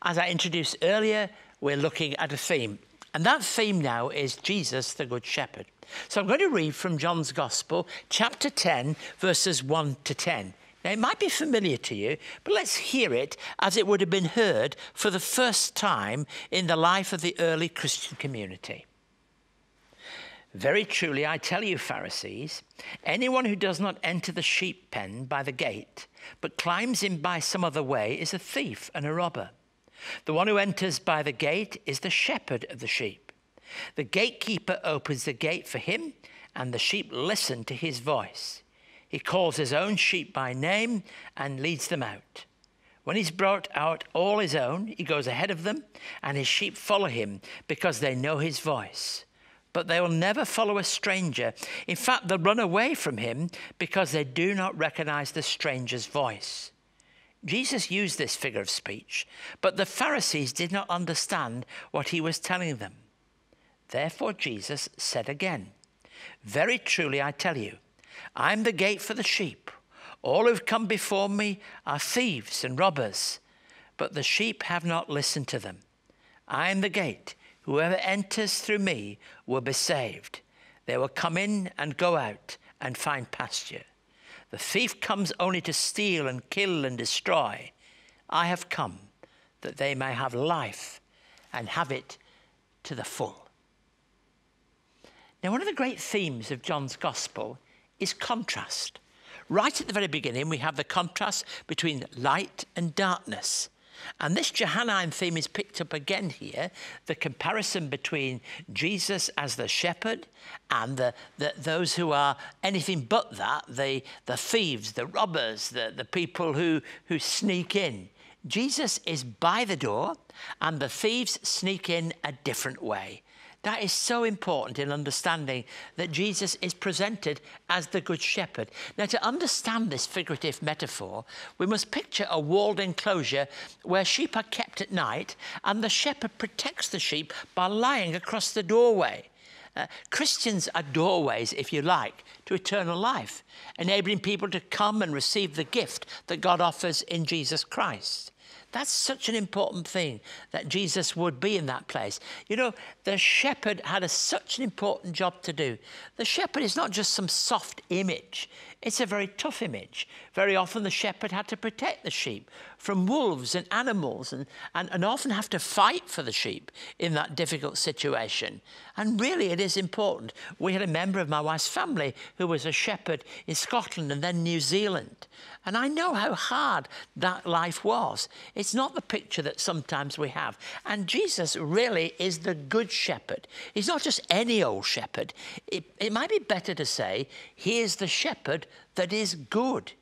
As I introduced earlier, we're looking at a theme. And that theme now is Jesus, the Good Shepherd. So I'm going to read from John's Gospel, chapter 10, verses 1 to 10. Now, it might be familiar to you, but let's hear it as it would have been heard for the first time in the life of the early Christian community. Very truly, I tell you, Pharisees, anyone who does not enter the sheep pen by the gate, but climbs in by some other way, is a thief and a robber. The one who enters by the gate is the shepherd of the sheep. The gatekeeper opens the gate for him, and the sheep listen to his voice. He calls his own sheep by name and leads them out. When he's brought out all his own, he goes ahead of them, and his sheep follow him because they know his voice. But they will never follow a stranger. In fact, they'll run away from him because they do not recognize the stranger's voice. Jesus used this figure of speech, but the Pharisees did not understand what he was telling them. Therefore Jesus said again, very truly I tell you, I am the gate for the sheep. All who've come before me are thieves and robbers, but the sheep have not listened to them. I am the gate. Whoever enters through me will be saved. They will come in and go out and find pasture. The thief comes only to steal and kill and destroy. I have come that they may have life and have it to the full. Now, one of the great themes of John's Gospel is contrast. Right at the very beginning, we have the contrast between light and darkness. And this Johannine theme is picked up again here, the comparison between Jesus as the shepherd and those who are anything but that, the thieves, the robbers, the people who sneak in. Jesus is by the door, and the thieves sneak in a different way. That is so important in understanding that Jesus is presented as the Good Shepherd. Now, to understand this figurative metaphor, we must picture a walled enclosure where sheep are kept at night, and the shepherd protects the sheep by lying across the doorway. Christians are doorways, if you like, to eternal life, enabling people to come and receive the gift that God offers in Jesus Christ. That's such an important thing, that Jesus would be in that place. You know, the shepherd had such an important job to do. The shepherd is not just some soft image. It's a very tough image. Very often the shepherd had to protect the sheep from wolves and animals and often have to fight for the sheep in that difficult situation. And really it is important. We had a member of my wife's family who was a shepherd in Scotland and then New Zealand. And I know how hard that life was. It's not the picture that sometimes we have. And Jesus really is the Good Shepherd. He's not just any old shepherd. It might be better to say, he is the shepherd that is good.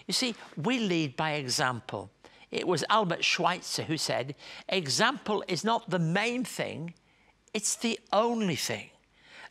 You see, we lead by example. It was Albert Schweitzer who said, example is not the main thing, it's the only thing.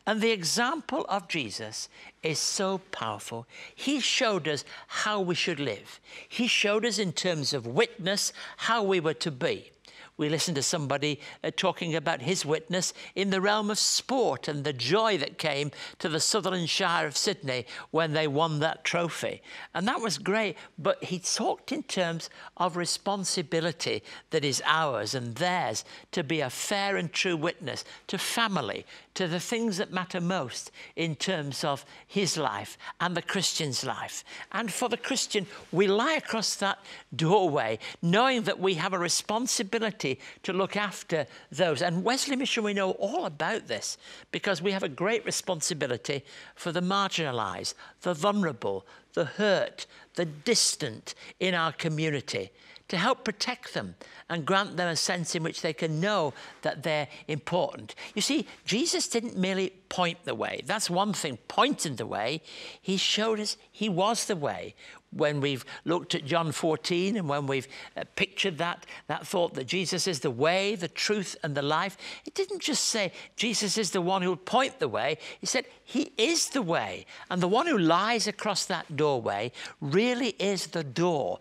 And the example of Jesus is so powerful. He showed us how we should live. He showed us in terms of witness how we were to be. We listened to somebody talking about his witness in the realm of sport and the joy that came to the Sutherland Shire of Sydney when they won that trophy. And that was great, but he talked in terms of responsibility that is ours and theirs to be a fair and true witness to family, to the things that matter most in terms of his life and the Christian's life. And for the Christian, we lie across that doorway knowing that we have a responsibility to look after those. And Wesley Mission, we know all about this because we have a great responsibility for the marginalised, the vulnerable, the hurt, the distant in our community, to help protect them and grant them a sense in which they can know that they're important. You see, Jesus didn't merely point the way. That's one thing, pointing the way. He showed us he was the way. When we've looked at John 14 and when we've pictured that thought that Jesus is the way, the truth and the life, it didn't just say Jesus is the one who will point the way. He said he is the way. And the one who lies across that doorway really is the door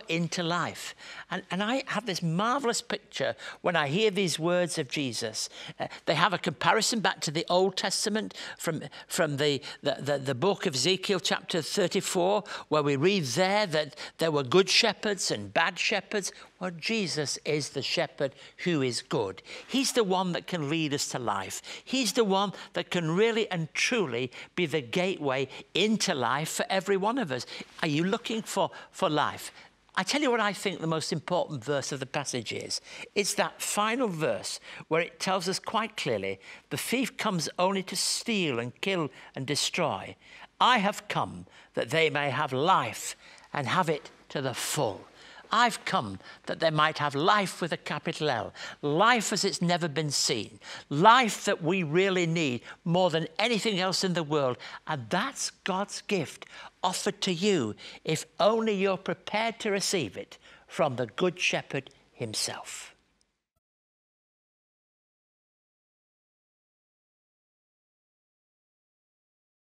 into life. And I have this marvelous picture when I hear these words of Jesus. They have a comparison back to the Old Testament, from the book of Ezekiel chapter 34, where we read there that there were good shepherds and bad shepherds. Well, Jesus is the shepherd who is good. He's the one that can lead us to life. He's the one that can really and truly be the gateway into life for every one of us. Are you looking for life? I tell you what I think the most important verse of the passage is. It's that final verse where it tells us quite clearly, the thief comes only to steal and kill and destroy. I have come that they may have life and have it to the full. I've come that they might have life with a capital L, life as it's never been seen, life that we really need more than anything else in the world. And that's God's gift offered to you if only you're prepared to receive it from the Good Shepherd himself.